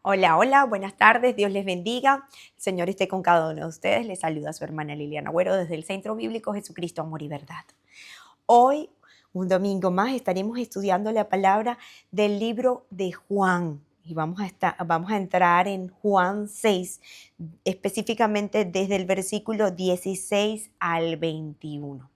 Hola, hola, buenas tardes, Dios les bendiga. El Señor esté con cada uno de ustedes. Les saluda su hermana Liliana Agüero desde el Centro Bíblico Jesucristo, Amor y Verdad. Hoy, un domingo más, estaremos estudiando la palabra del libro de Juan. Y vamos a entrar en Juan 6, específicamente desde el versículo 16 al 21.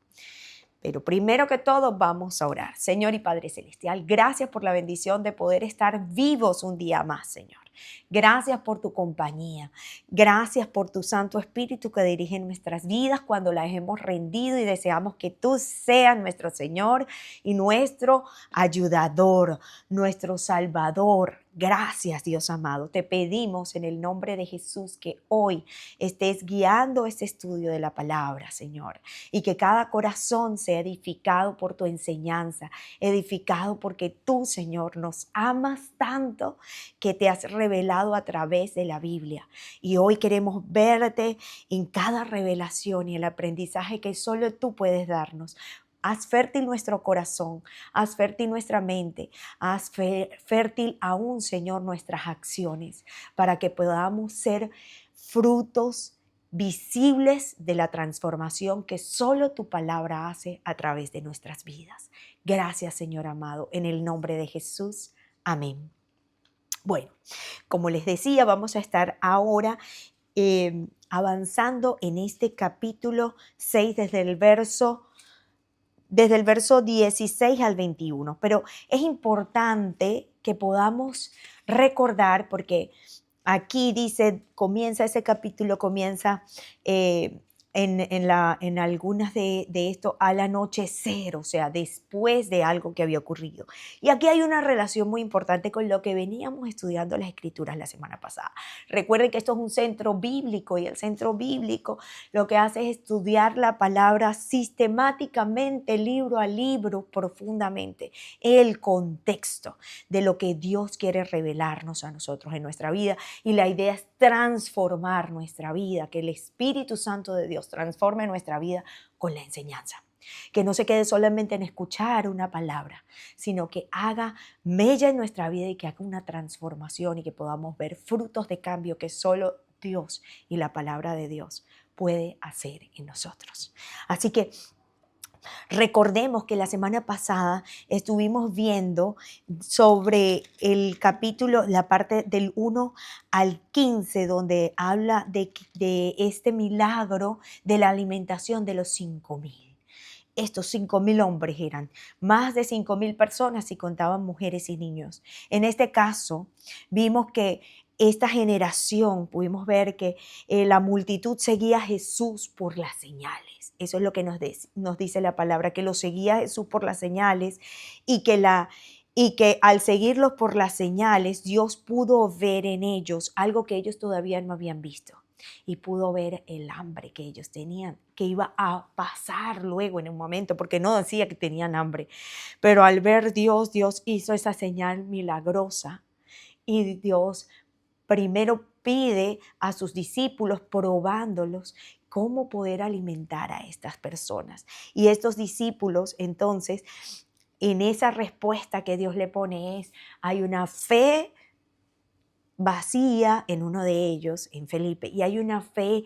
Pero primero que todo vamos a orar. Señor y Padre Celestial, gracias por la bendición de poder estar vivos un día más, Señor. Gracias por tu compañía. Gracias por tu Santo Espíritu que dirige nuestras vidas cuando las hemos rendido y deseamos que tú seas nuestro Señor y nuestro ayudador, nuestro Salvador. Gracias, Dios amado. Te pedimos en el nombre de Jesús que hoy estés guiando este estudio de la palabra, Señor, y que cada corazón sea edificado por tu enseñanza, edificado porque tú, Señor, nos amas tanto que te has revelado a través de la Biblia. Y hoy queremos verte en cada revelación y el aprendizaje que solo tú puedes darnos. Haz fértil nuestro corazón, haz fértil nuestra mente, haz fértil aún, Señor, nuestras acciones, para que podamos ser frutos visibles de la transformación que solo tu palabra hace a través de nuestras vidas. Gracias, Señor amado, en el nombre de Jesús. Amén. Bueno, como les decía, vamos a estar ahora avanzando en este capítulo 6 desde el verso 16 al 21. Pero es importante que podamos recordar, porque aquí dice, comienza ese capítulo, comienza en algunas de esto al anochecer, o sea, después de algo que había ocurrido. Y aquí hay una relación muy importante con lo que veníamos estudiando las Escrituras la semana pasada. Recuerden que esto es un centro bíblico y el centro bíblico lo que hace es estudiar la palabra sistemáticamente, libro a libro, profundamente, el contexto de lo que Dios quiere revelarnos a nosotros en nuestra vida. Y la idea es transformar nuestra vida, que el Espíritu Santo de Dios transforme nuestra vida con la enseñanza. Que no se quede solamente en escuchar una palabra, sino que haga mella en nuestra vida y que haga una transformación y que podamos ver frutos de cambio que solo Dios y la palabra de Dios puede hacer en nosotros. Así que recordemos que la semana pasada estuvimos viendo sobre el capítulo, la parte del 1 al 15, donde habla de este milagro de la alimentación de los 5,000. Estos 5,000 hombres eran más de 5,000 personas si contaban mujeres y niños. En este caso, vimos que esta generación, pudimos ver que la multitud seguía a Jesús por las señales. Eso es lo que nos dice la palabra, que lo seguía Jesús por las señales y que al seguirlos por las señales, Dios pudo ver en ellos algo que ellos todavía no habían visto. Y pudo ver el hambre que ellos tenían, que iba a pasar luego en un momento, porque no decía que tenían hambre. Pero al ver Dios hizo esa señal milagrosa y Dios primero pide a sus discípulos, probándolos, cómo poder alimentar a estas personas. Y estos discípulos, entonces, en esa respuesta que Dios le pone hay una fe vacía en uno de ellos, en Felipe, y hay una fe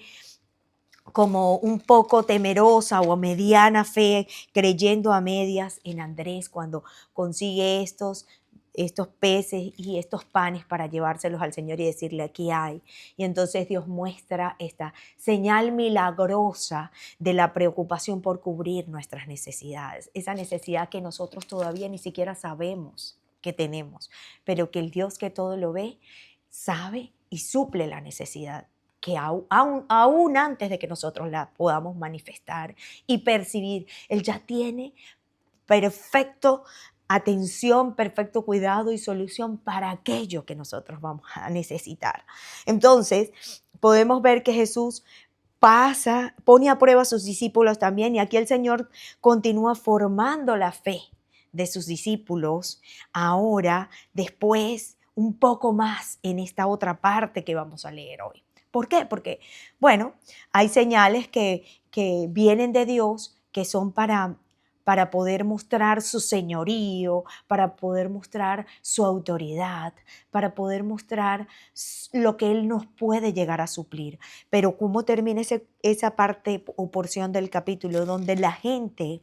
como un poco temerosa o mediana fe, creyendo a medias en Andrés cuando consigue estos peces y estos panes para llevárselos al Señor y decirle, aquí hay. Y entonces Dios muestra esta señal milagrosa de la preocupación por cubrir nuestras necesidades, esa necesidad que nosotros todavía ni siquiera sabemos que tenemos, pero que el Dios que todo lo ve, sabe y suple la necesidad que aún antes de que nosotros la podamos manifestar y percibir, Él ya tiene perfecto atención, perfecto cuidado y solución para aquello que nosotros vamos a necesitar. Entonces, podemos ver que Jesús pone a prueba a sus discípulos también, y aquí el Señor continúa formando la fe de sus discípulos ahora, después, un poco más en esta otra parte que vamos a leer hoy. ¿Por qué? Porque, bueno, hay señales que vienen de Dios que son para para poder mostrar su señorío, para poder mostrar su autoridad, para poder mostrar lo que Él nos puede llegar a suplir. Pero ¿cómo termina esa parte o porción del capítulo donde la gente,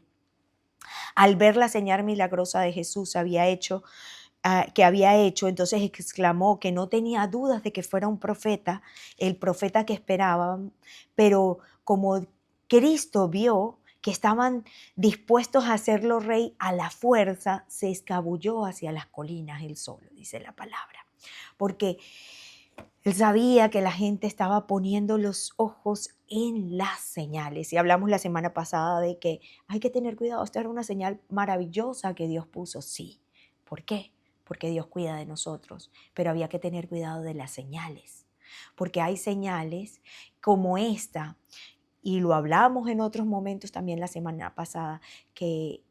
al ver la señal milagrosa de Jesús que había hecho, entonces exclamó que no tenía dudas de que fuera un profeta, el profeta que esperaban, pero como Cristo vio que estaban dispuestos a hacerlo rey a la fuerza, se escabulló hacia las colinas él solo, dice la palabra, porque él sabía que la gente estaba poniendo los ojos en las señales. Y hablamos la semana pasada de que hay que tener cuidado. Esta era una señal maravillosa que Dios puso. Sí. ¿Por qué? Porque Dios cuida de nosotros. Pero había que tener cuidado de las señales. Porque hay señales como esta, y lo hablamos en otros momentos también la semana pasada, que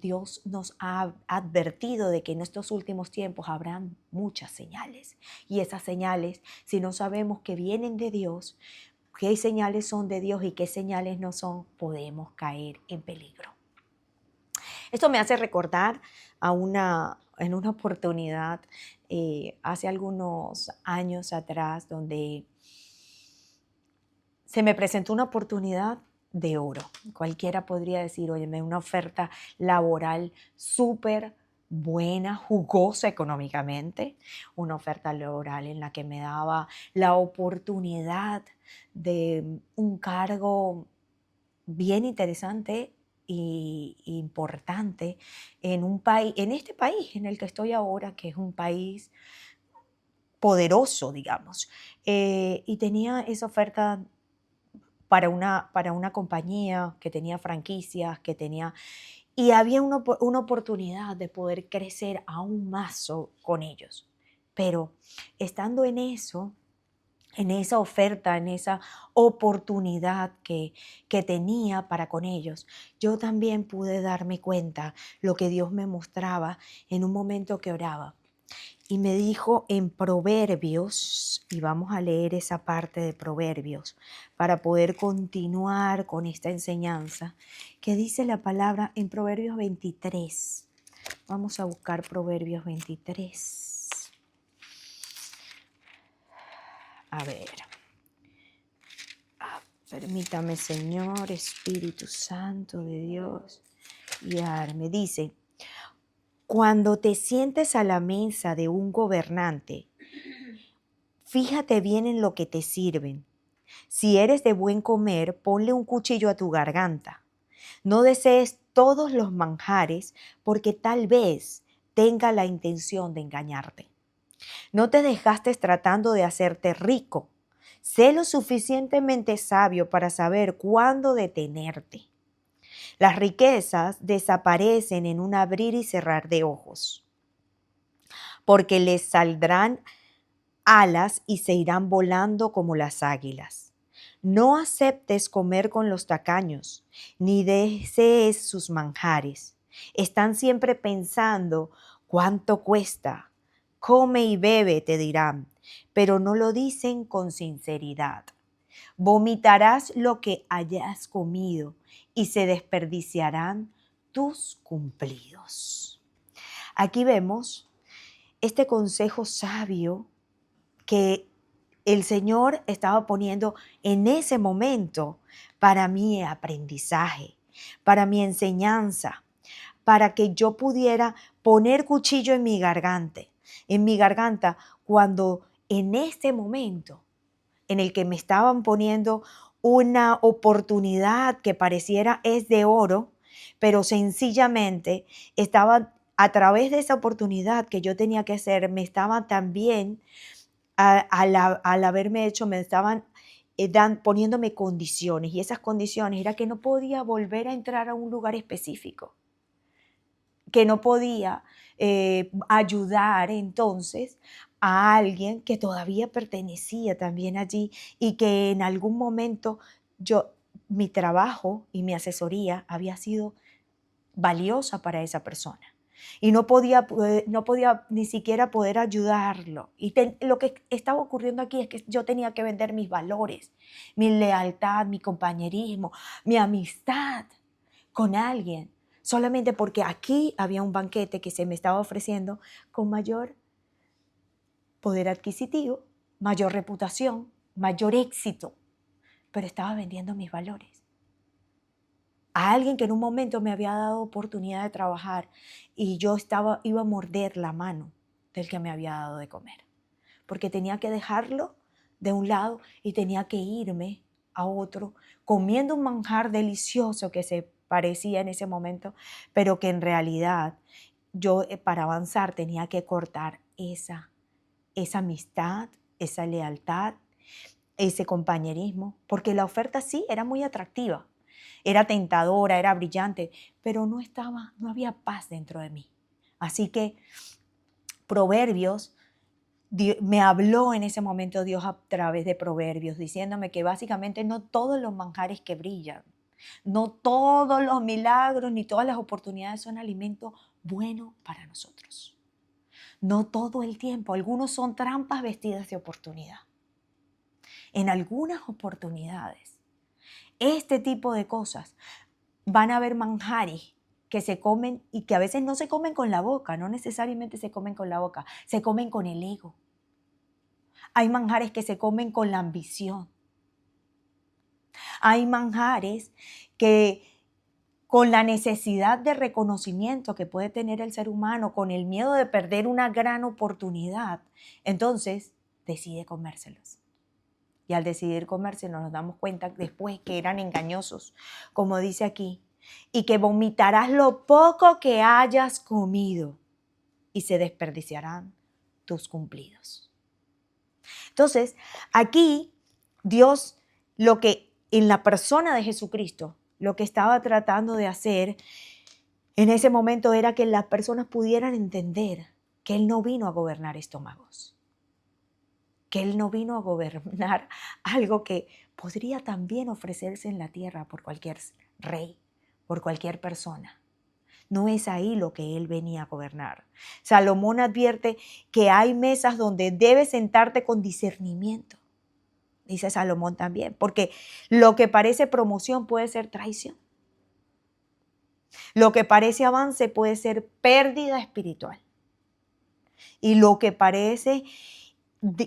Dios nos ha advertido de que en estos últimos tiempos habrán muchas señales. Y esas señales, si no sabemos que vienen de Dios, qué señales son de Dios y qué señales no son, podemos caer en peligro. Esto me hace recordar en una oportunidad hace algunos años atrás, donde se me presentó una oportunidad de oro. Cualquiera podría decir, oye, una oferta laboral súper buena, jugosa económicamente, una oferta laboral en la que me daba la oportunidad de un cargo bien interesante e importante en un país, en este país en el que estoy ahora, que es un país poderoso, digamos. Y tenía esa oferta para una compañía que tenía franquicias, y había una oportunidad de poder crecer aún más con ellos. Pero estando en esa oferta, en esa oportunidad que tenía para con ellos, yo también pude darme cuenta lo que Dios me mostraba en un momento que oraba. Y me dijo en Proverbios, y vamos a leer esa parte de Proverbios para poder continuar con esta enseñanza, que dice la palabra en Proverbios 23. Vamos a buscar Proverbios 23. A ver. Permítame, Señor, Espíritu Santo de Dios, guiarme. Dice, cuando te sientes a la mesa de un gobernante, fíjate bien en lo que te sirven. Si eres de buen comer, ponle un cuchillo a tu garganta. No desees todos los manjares, porque tal vez tenga la intención de engañarte. No te desgastes tratando de hacerte rico. Sé lo suficientemente sabio para saber cuándo detenerte. Las riquezas desaparecen en un abrir y cerrar de ojos, porque les saldrán alas y se irán volando como las águilas. No aceptes comer con los tacaños, ni desees sus manjares. Están siempre pensando cuánto cuesta. Come y bebe, te dirán, pero no lo dicen con sinceridad. Vomitarás lo que hayas comido y se desperdiciarán tus cumplidos. Aquí vemos este consejo sabio que el Señor estaba poniendo en ese momento para mi aprendizaje, para mi enseñanza, para que yo pudiera poner cuchillo en mi garganta, cuando en este momento en el que me estaban poniendo una oportunidad que pareciera es de oro, pero sencillamente estaba a través de esa oportunidad que yo tenía que hacer, me estaba también al haberme hecho, me estaban poniéndome condiciones, y esas condiciones era que no podía volver a entrar a un lugar específico, que no podía ayudar entonces a alguien que todavía pertenecía también allí, y que en algún momento mi trabajo y mi asesoría había sido valiosa para esa persona. Y no podía ni siquiera poder ayudarlo. Y lo que estaba ocurriendo aquí es que yo tenía que vender mis valores, mi lealtad, mi compañerismo, mi amistad con alguien solamente porque aquí había un banquete que se me estaba ofreciendo con mayor poder adquisitivo, mayor reputación, mayor éxito, pero estaba vendiendo mis valores. A alguien que en un momento me había dado oportunidad de trabajar y yo iba a morder la mano del que me había dado de comer, porque tenía que dejarlo de un lado y tenía que irme a otro, comiendo un manjar delicioso que se parecía en ese momento, pero que en realidad yo para avanzar tenía que cortar esa amistad, esa lealtad, ese compañerismo, porque la oferta sí era muy atractiva, era tentadora, era brillante, pero no había paz dentro de mí. Así que Proverbios, me habló en ese momento Dios a través de Proverbios, diciéndome que básicamente no todos los manjares que brillan, no todos los milagros ni todas las oportunidades son alimento bueno para nosotros. No todo el tiempo, algunos son trampas vestidas de oportunidad. En algunas oportunidades, este tipo de cosas van a haber manjares que se comen y que a veces no se comen con la boca, no necesariamente se comen con la boca, se comen con el ego. Hay manjares que se comen con la ambición. Hay manjares que con la necesidad de reconocimiento que puede tener el ser humano, con el miedo de perder una gran oportunidad, entonces decide comérselos. Y al decidir comérselos nos damos cuenta después que eran engañosos, como dice aquí, y que vomitarás lo poco que hayas comido y se desperdiciarán tus cumplidos. Entonces, aquí Dios, lo que en la persona de Jesucristo, lo que estaba tratando de hacer en ese momento era que las personas pudieran entender que Él no vino a gobernar estómagos, que Él no vino a gobernar algo que podría también ofrecerse en la tierra por cualquier rey, por cualquier persona. No es ahí lo que Él venía a gobernar. Salomón advierte que hay mesas donde debes sentarte con discernimiento, dice Salomón también, porque lo que parece promoción puede ser traición. Lo que parece avance puede ser pérdida espiritual. Y lo que parece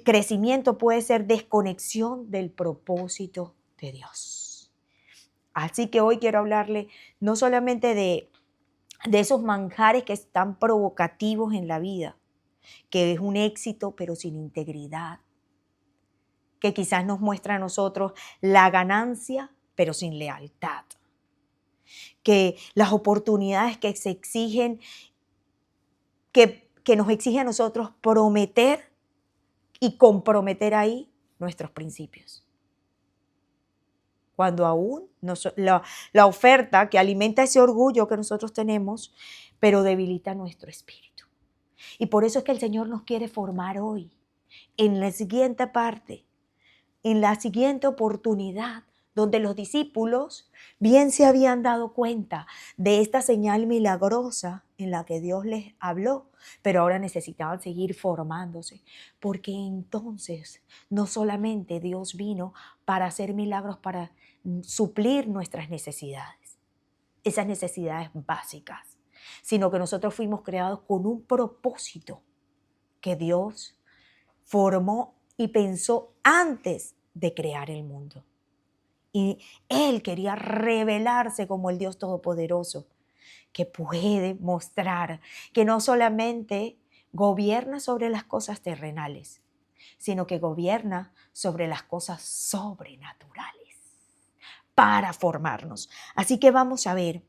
crecimiento puede ser desconexión del propósito de Dios. Así que hoy quiero hablarle no solamente de esos manjares que están provocativos en la vida, que es un éxito pero sin integridad, que quizás nos muestra a nosotros la ganancia pero sin lealtad, que las oportunidades que se exigen, que nos exige a nosotros prometer y comprometer ahí nuestros principios. Cuando aún la oferta que alimenta ese orgullo que nosotros tenemos, pero debilita nuestro espíritu. Y por eso es que el Señor nos quiere formar hoy, en la siguiente parte, en la siguiente oportunidad, donde los discípulos bien se habían dado cuenta de esta señal milagrosa en la que Dios les habló, pero ahora necesitaban seguir formándose, porque entonces no solamente Dios vino para hacer milagros, para suplir nuestras necesidades, esas necesidades básicas, sino que nosotros fuimos creados con un propósito que Dios formó y pensó antes de crear el mundo. Y Él quería revelarse como el Dios Todopoderoso, que puede mostrar que no solamente gobierna sobre las cosas terrenales, sino que gobierna sobre las cosas sobrenaturales para formarnos. Así que vamos a ver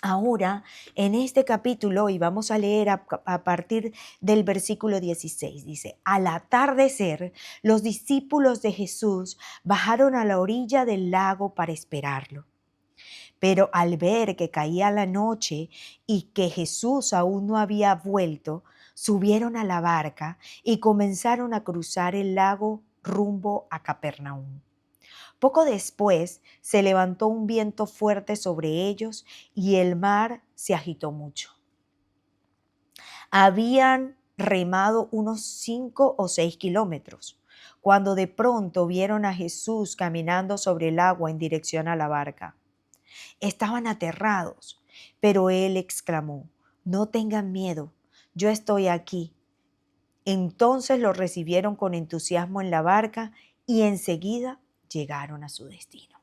ahora en este capítulo, y vamos a leer a partir del versículo 16, dice: al atardecer, los discípulos de Jesús bajaron a la orilla del lago para esperarlo. Pero al ver que caía la noche y que Jesús aún no había vuelto, subieron a la barca y comenzaron a cruzar el lago rumbo a Capernaum. Poco después se levantó un viento fuerte sobre ellos y el mar se agitó mucho. Habían remado unos 5 o 6 kilómetros cuando de pronto vieron a Jesús caminando sobre el agua en dirección a la barca. Estaban aterrados Pero él exclamó: no tengan miedo, yo estoy aquí. Entonces lo recibieron con entusiasmo en la barca y enseguida llegaron a su destino.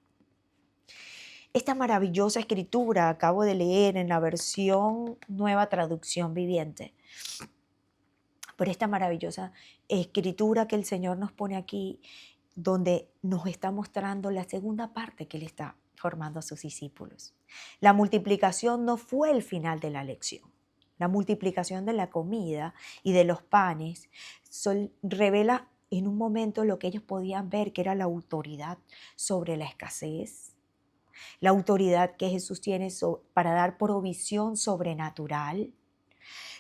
Esta maravillosa escritura acabo de leer en la versión Nueva Traducción Viviente. Por esta maravillosa escritura que el Señor nos pone aquí, donde nos está mostrando la segunda parte que Él está formando a sus discípulos. La multiplicación no fue el final de la lección. La multiplicación de la comida y de los panes revela en un momento lo que ellos podían ver, que era la autoridad sobre la escasez, la autoridad que Jesús tiene para dar provisión sobrenatural,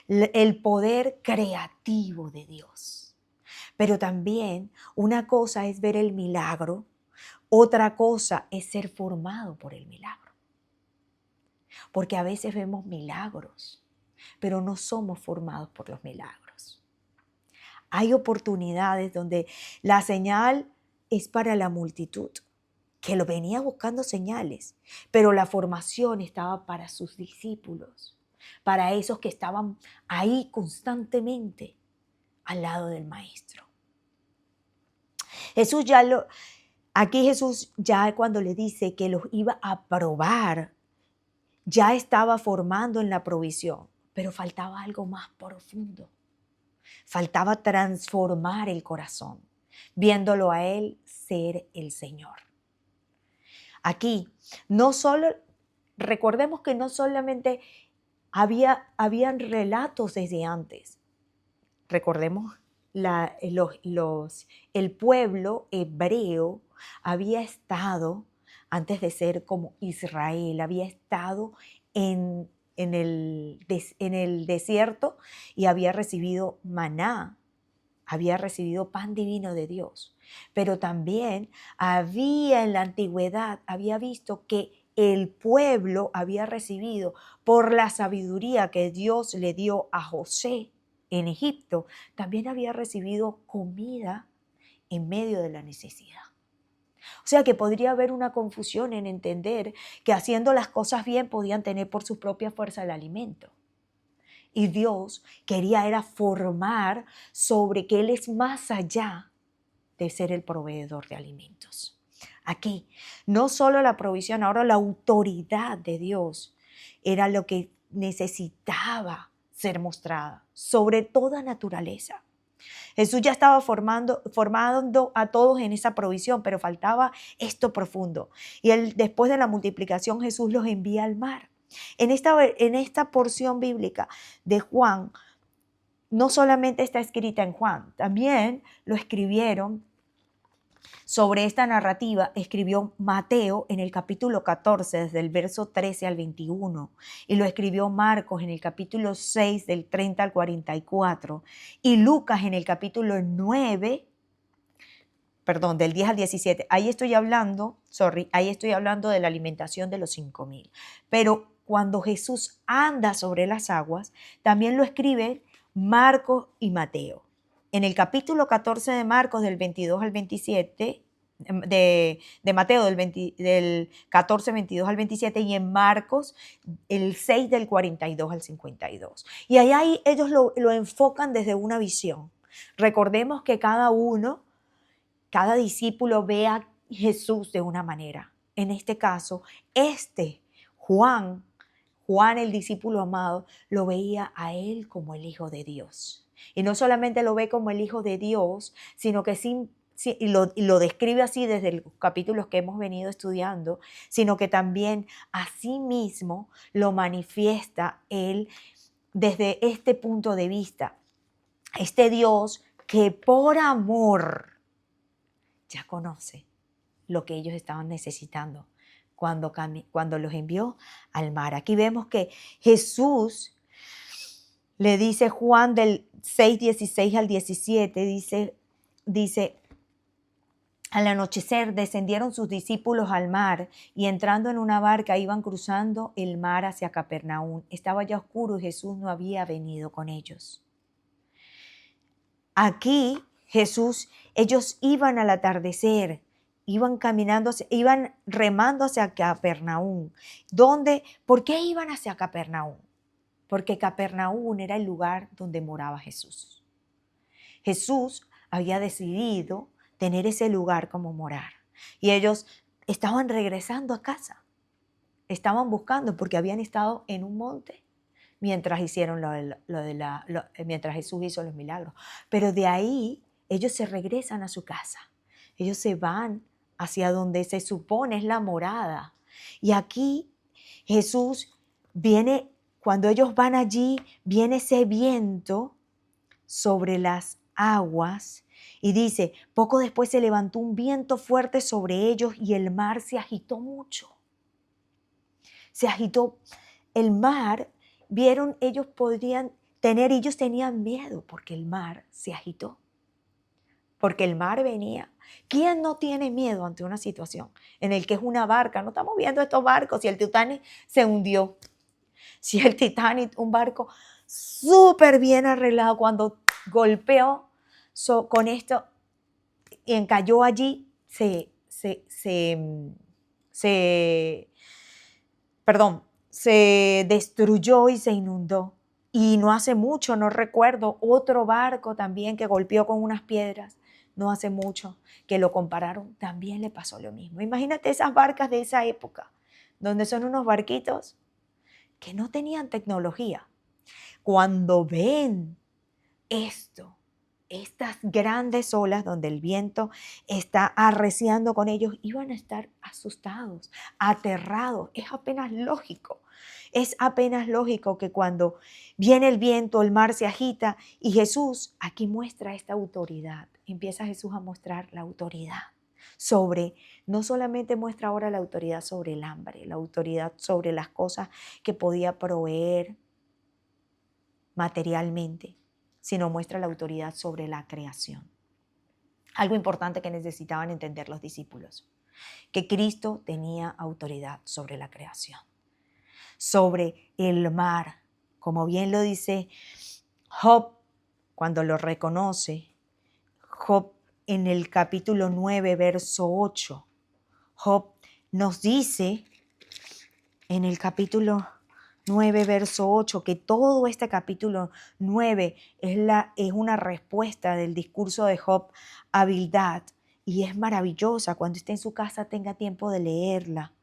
el poder creativo de Dios. Pero también una cosa es ver el milagro, otra cosa es ser formado por el milagro. Porque a veces vemos milagros, pero no somos formados por los milagros. Hay oportunidades donde la señal es para la multitud, que lo venía buscando señales, pero la formación estaba para sus discípulos, para esos que estaban ahí constantemente al lado del maestro. Aquí Jesús ya cuando le dice que los iba a probar, ya estaba formando en la provisión, pero faltaba algo más profundo. Faltaba transformar el corazón, viéndolo a Él ser el Señor. Aquí, recordemos que no solamente habían relatos desde antes. Recordemos, el pueblo hebreo había estado, antes de ser como Israel, había estado en el desierto y había recibido maná, había recibido pan divino de Dios. Pero también en la antigüedad, había visto que el pueblo había recibido por la sabiduría que Dios le dio a José en Egipto, también había recibido comida en medio de la necesidad. O sea que podría haber una confusión en entender que haciendo las cosas bien podían tener por su propia fuerza el alimento. Y Dios era formar sobre que Él es más allá de ser el proveedor de alimentos. Aquí, no solo la provisión, ahora la autoridad de Dios era lo que necesitaba ser mostrada sobre toda naturaleza. Jesús ya estaba formando a todos en esa provisión, pero faltaba esto profundo. Y después de la multiplicación, Jesús los envía al mar. En esta porción bíblica de Juan, no solamente está escrita en Juan, también lo escribieron. Sobre esta narrativa escribió Mateo en el capítulo 14, desde el verso 13 al 21, y lo escribió Marcos en el capítulo 6, del 30 al 44, y Lucas en el capítulo 9, del 10 al 17. Ahí estoy hablando de la alimentación de los 5,000. Pero cuando Jesús anda sobre las aguas, también lo escribe Marcos y Mateo. En el capítulo 14 de Marcos, del 22 al 27, de Mateo, del 14, 22 al 27, y en Marcos, el 6, del 42 al 52. Y ahí ellos lo enfocan desde una visión. Recordemos que cada discípulo ve a Jesús de una manera. En este caso, Juan, el discípulo amado, lo veía a él como el Hijo de Dios. Y no solamente lo ve como el Hijo de Dios, sino que lo describe así desde los capítulos que hemos venido estudiando, sino que también a sí mismo lo manifiesta él desde este punto de vista. Este Dios que por amor ya conoce lo que ellos estaban necesitando cuando los envió al mar. Aquí vemos que Jesús le dice, Juan del 6, 16 al 17, dice, al anochecer descendieron sus discípulos al mar y entrando en una barca iban cruzando el mar hacia Capernaum. Estaba ya oscuro y Jesús no había venido con ellos. Aquí ellos iban al atardecer iban caminando, iban remando hacia Capernaum. ¿Por qué iban hacia Capernaum? Porque Capernaum era el lugar donde moraba Jesús. Jesús había decidido tener ese lugar como morar. Y ellos estaban regresando a casa. Estaban buscando porque habían estado en un monte mientras hicieron mientras Jesús hizo los milagros. Pero de ahí ellos se regresan a su casa. Ellos se van hacia donde se supone es la morada. Y aquí Jesús viene, cuando ellos van allí, viene ese viento sobre las aguas y dice, poco después se levantó un viento fuerte sobre ellos y el mar se agitó mucho. Se agitó el mar, ellos tenían miedo porque el mar se agitó, porque el mar venía. ¿Quién no tiene miedo ante una situación en el que es una barca? No estamos viendo estos barcos, si el Titanic se hundió, si el Titanic, un barco súper bien arreglado, cuando golpeó con esto y encalló allí, se destruyó y se inundó. Y no hace mucho, no recuerdo, otro barco también que golpeó con unas piedras, no hace mucho, que lo compararon, también le pasó lo mismo. Imagínate esas barcas de esa época, donde son unos barquitos que no tenían tecnología. Cuando ven estas grandes olas donde el viento está arreciando con ellos, iban a estar asustados, aterrados. Es apenas lógico. Es apenas lógico que cuando viene el viento, el mar se agita y Jesús aquí muestra esta autoridad. Empieza Jesús a mostrar la autoridad no solamente muestra ahora la autoridad sobre el hambre, la autoridad sobre las cosas que podía proveer materialmente, sino muestra la autoridad sobre la creación. Algo importante que necesitaban entender los discípulos, que Cristo tenía autoridad sobre la creación, sobre el mar, como bien lo dice Job cuando lo reconoce. Job en el capítulo 9, verso 8, Job nos dice en el capítulo 9, verso 8, que todo este capítulo 9 es una respuesta del discurso de Job a Bildad y es maravillosa. Cuando esté en su casa tenga tiempo de leerla.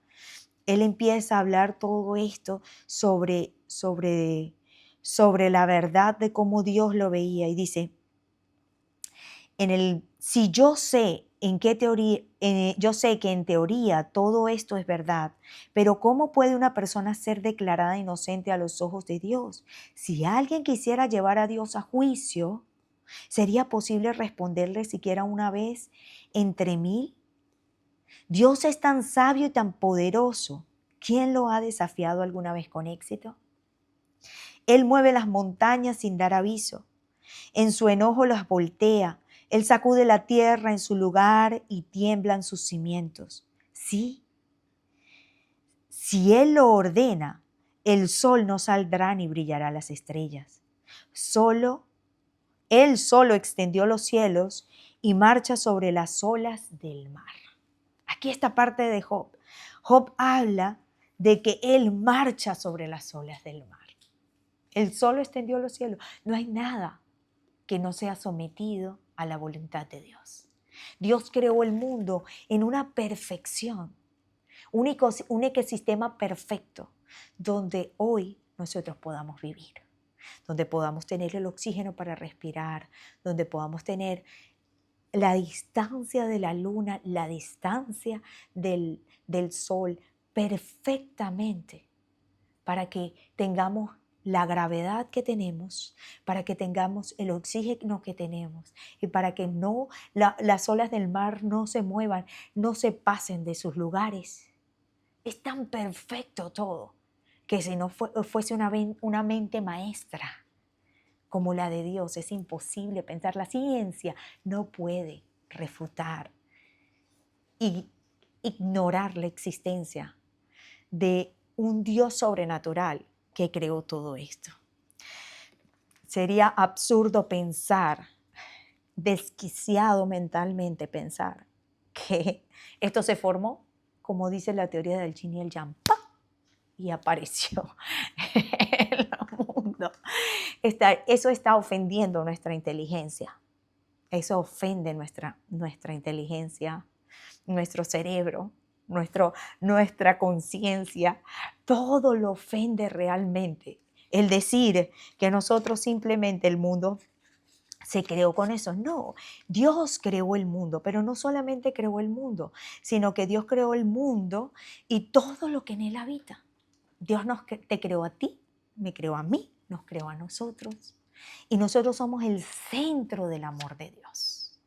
Él empieza a hablar todo esto sobre la verdad de cómo Dios lo veía y dice, si yo sé yo sé que en teoría todo esto es verdad, pero ¿cómo puede una persona ser declarada inocente a los ojos de Dios? Si alguien quisiera llevar a Dios a juicio, ¿sería posible responderle siquiera una vez entre 1000? Dios es tan sabio y tan poderoso. ¿Quién lo ha desafiado alguna vez con éxito? Él mueve las montañas sin dar aviso. En su enojo las voltea. Él sacude la tierra en su lugar y tiemblan sus cimientos. Sí, si Él lo ordena, el sol no saldrá ni brillará las estrellas. Él solo extendió los cielos y marcha sobre las olas del mar. Aquí esta parte de Job. Job habla de que Él marcha sobre las olas del mar. Él solo extendió los cielos. No hay nada que no sea sometido a la voluntad de Dios. Dios creó el mundo en una perfección, un ecosistema perfecto, donde hoy nosotros podamos vivir, donde podamos tener el oxígeno para respirar, donde podamos tener la distancia de la luna, la distancia del sol perfectamente, para que tengamos la gravedad que tenemos, para que tengamos el oxígeno que tenemos y para que las olas del mar no se muevan, no se pasen de sus lugares. Es tan perfecto todo que si no fuese una mente maestra como la de Dios, es imposible pensar. La ciencia no puede refutar y ignorar la existencia de un Dios sobrenatural que creó todo esto. Sería absurdo pensar, desquiciado mentalmente pensar, que esto se formó, como dice la teoría del yin y el yang, ¡pam! Y apareció en el mundo. Eso está ofendiendo nuestra inteligencia. Eso ofende nuestra inteligencia, nuestro cerebro, nuestra conciencia. Todo lo ofende realmente. El decir que nosotros simplemente el mundo se creó con eso. No, Dios creó el mundo, pero no solamente creó el mundo, sino que Dios creó el mundo y todo lo que en él habita. Dios te creó a ti, me creó a mí, nos creó a nosotros. Y nosotros somos el centro del amor de Dios.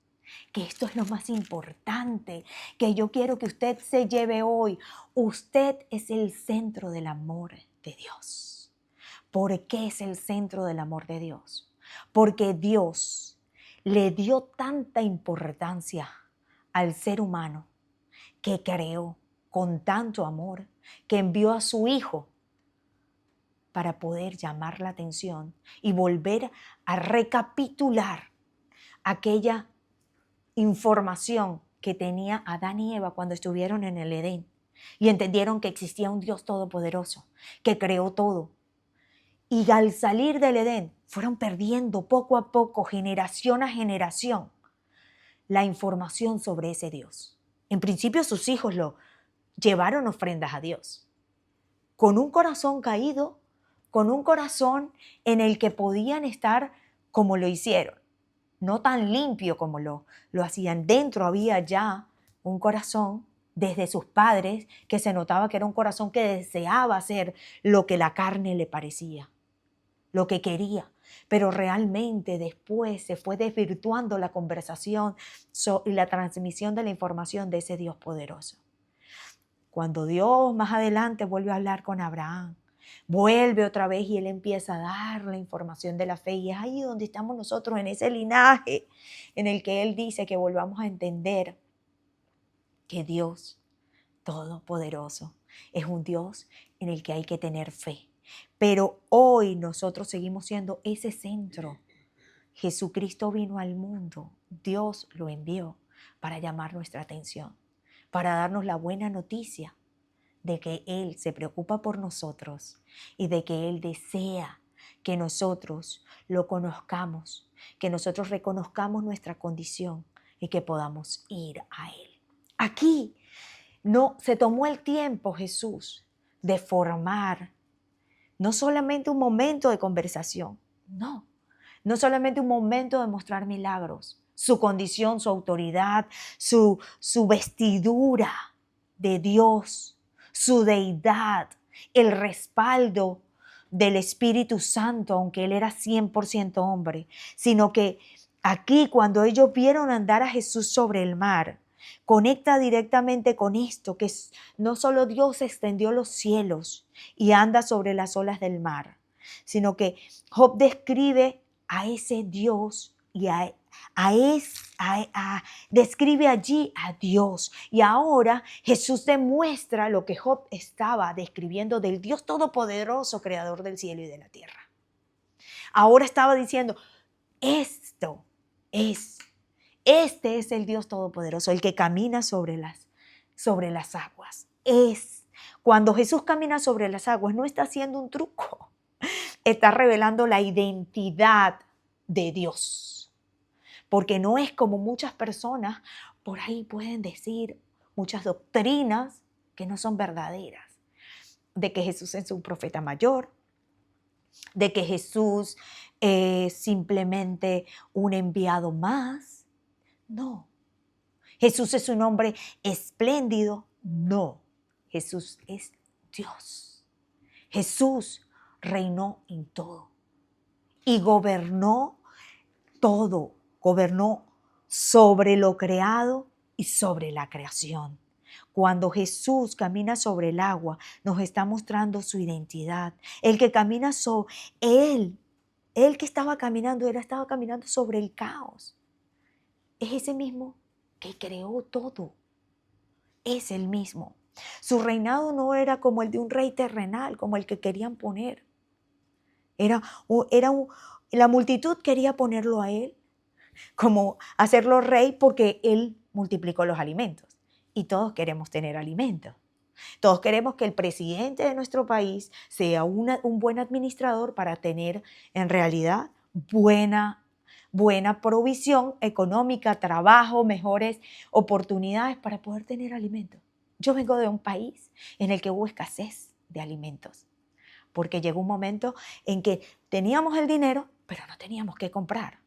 Que esto es lo más importante, que yo quiero que usted se lleve hoy. Usted es el centro del amor de Dios. ¿Por qué es el centro del amor de Dios? Porque Dios le dio tanta importancia al ser humano que creó con tanto amor que envió a su Hijo para poder llamar la atención y volver a recapitular aquella información que tenía Adán y Eva cuando estuvieron en el Edén y entendieron que existía un Dios todopoderoso que creó todo. Y al salir del Edén fueron perdiendo poco a poco, generación a generación, la información sobre ese Dios. En principio sus hijos lo llevaron ofrendas a Dios, con un corazón caído, con un corazón en el que podían estar como lo hicieron, no tan limpio como lo hacían. Dentro había ya un corazón desde sus padres que se notaba que era un corazón que deseaba hacer lo que la carne le parecía, lo que quería. Pero realmente después se fue desvirtuando la conversación y la transmisión de la información de ese Dios poderoso. Cuando Dios más adelante vuelve a hablar con Abraham, vuelve otra vez y él empieza a dar la información de la fe, y es ahí donde estamos nosotros, en ese linaje en el que él dice que volvamos a entender que Dios todopoderoso es un Dios en el que hay que tener fe. Pero hoy nosotros seguimos siendo ese centro. Jesucristo vino al mundo, Dios lo envió para llamar nuestra atención, para darnos la buena noticia de que Él se preocupa por nosotros y de que Él desea que nosotros lo conozcamos, que nosotros reconozcamos nuestra condición y que podamos ir a Él. Aquí no se tomó el tiempo Jesús de formar no solamente un momento de conversación, no solamente un momento de mostrar milagros, su condición, su autoridad, su vestidura de Dios, su deidad, el respaldo del Espíritu Santo, aunque Él era 100% hombre, sino que aquí cuando ellos vieron andar a Jesús sobre el mar, conecta directamente con esto, que no solo Dios extendió los cielos y anda sobre las olas del mar, sino que Job describe a ese Dios y describe allí a Dios. Y ahora Jesús demuestra lo que Job estaba describiendo del Dios todopoderoso, creador del cielo y de la tierra. Ahora estaba diciendo, este es el Dios todopoderoso, el que camina sobre las aguas. Cuando Jesús camina sobre las aguas, no está haciendo un truco, está revelando la identidad de Dios. Porque no es como muchas personas por ahí pueden decir, muchas doctrinas que no son verdaderas, de que Jesús es un profeta mayor, de que Jesús es simplemente un enviado más. No. Jesús es un hombre espléndido. No. Jesús es Dios. Jesús reinó en todo y gobernó todo. Gobernó sobre lo creado y sobre la creación. Cuando Jesús camina sobre el agua, nos está mostrando su identidad. El que camina sobre él que estaba caminando sobre el caos. Es ese mismo que creó todo. Es el mismo. Su reinado no era como el de un rey terrenal, como el que querían poner. La multitud quería ponerlo a él, como hacerlo rey porque él multiplicó los alimentos. Y todos queremos tener alimentos. Todos queremos que el presidente de nuestro país sea un buen administrador para tener en realidad buena provisión económica, trabajo, mejores oportunidades para poder tener alimentos. Yo vengo de un país en el que hubo escasez de alimentos, porque llegó un momento en que teníamos el dinero, pero no teníamos qué comprar.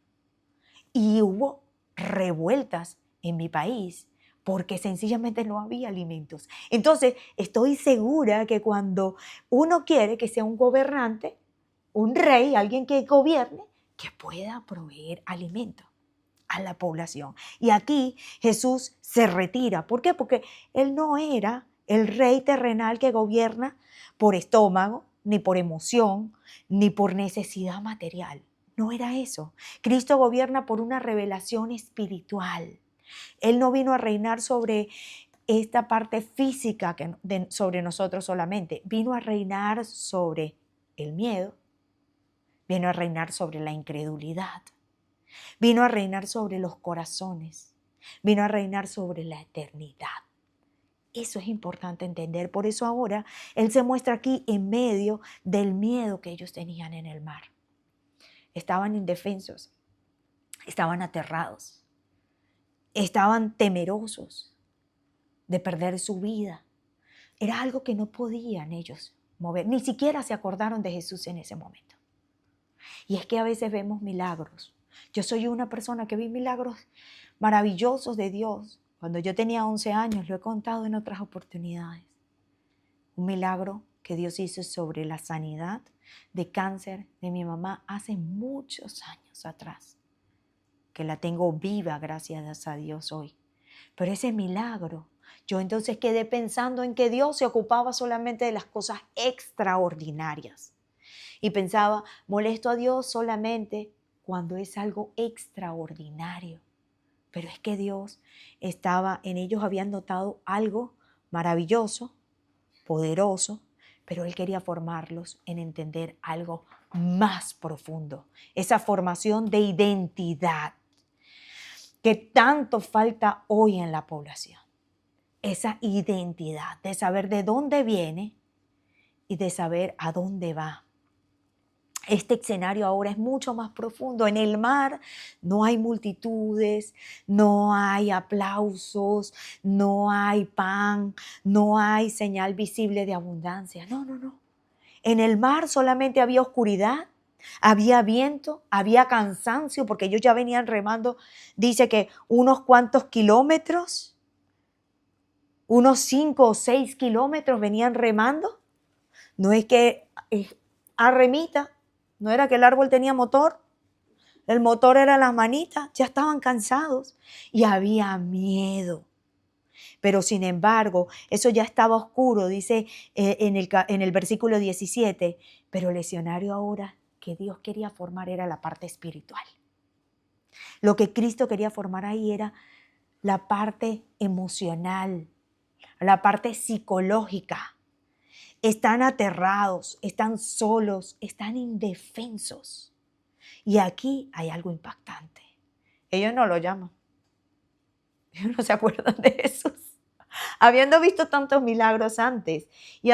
Y hubo revueltas en mi país porque sencillamente no había alimentos. Entonces, estoy segura que cuando uno quiere que sea un gobernante, un rey, alguien que gobierne, que pueda proveer alimentos a la población. Y aquí Jesús se retira. ¿Por qué? Porque él no era el rey terrenal que gobierna por estómago, ni por emoción, ni por necesidad material. No era eso. Cristo gobierna por una revelación espiritual. Él no vino a reinar sobre esta parte física sobre nosotros solamente. Vino a reinar sobre el miedo. Vino a reinar sobre la incredulidad. Vino a reinar sobre los corazones. Vino a reinar sobre la eternidad. Eso es importante entender. Por eso ahora Él se muestra aquí en medio del miedo que ellos tenían en el mar. Estaban indefensos. Estaban aterrados. Estaban temerosos de perder su vida. Era algo que no podían ellos mover. Ni siquiera se acordaron de Jesús en ese momento. Y es que a veces vemos milagros. Yo soy una persona que vi milagros maravillosos de Dios. Cuando yo tenía 11 años, lo he contado en otras oportunidades. Un milagro que Dios hizo sobre la sanidad de cáncer de mi mamá hace muchos años atrás, que la tengo viva, gracias a Dios hoy. Pero ese milagro, yo entonces quedé pensando en que Dios se ocupaba solamente de las cosas extraordinarias. Y pensaba, molesto a Dios solamente cuando es algo extraordinario. Pero es que Dios estaba, en ellos habían notado algo maravilloso, poderoso, pero Él quería formarlos en entender algo más profundo. Esa formación de identidad que tanto falta hoy en la población. Esa identidad de saber de dónde viene y de saber a dónde va. Este escenario ahora es mucho más profundo. En el mar no hay multitudes, no hay aplausos, no hay pan, no hay señal visible de abundancia. No, no, no. En el mar solamente había oscuridad, había viento, había cansancio, porque ellos ya venían remando, dice que unos cuantos kilómetros, unos 5 o 6 kilómetros venían remando. No es que a remita. No era que el árbol tenía motor, el motor era las manitas, ya estaban cansados y había miedo. Pero sin embargo, eso ya estaba oscuro, dice en el versículo 17, pero el escenario ahora que Dios quería formar era la parte espiritual. Lo que Cristo quería formar ahí era la parte emocional, la parte psicológica. Están aterrados, están solos, están indefensos. Y aquí hay algo impactante. Ellos no lo llaman. Ellos no se acuerdan de Jesús. Habiendo visto tantos milagros antes y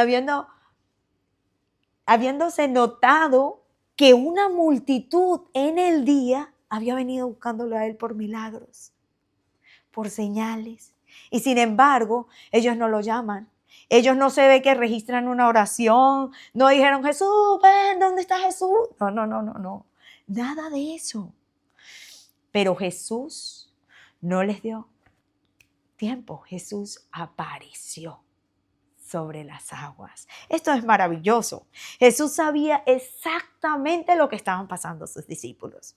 habiéndose notado que una multitud en el día había venido buscándolo a Él por milagros, por señales. Y sin embargo, ellos no lo llaman. Ellos no se ve que registran una oración. No dijeron, Jesús, ven, ¿dónde está Jesús? No, no, no, no, no. Nada de eso. Pero Jesús no les dio tiempo. Jesús apareció sobre las aguas. Esto es maravilloso. Jesús sabía exactamente lo que estaban pasando sus discípulos.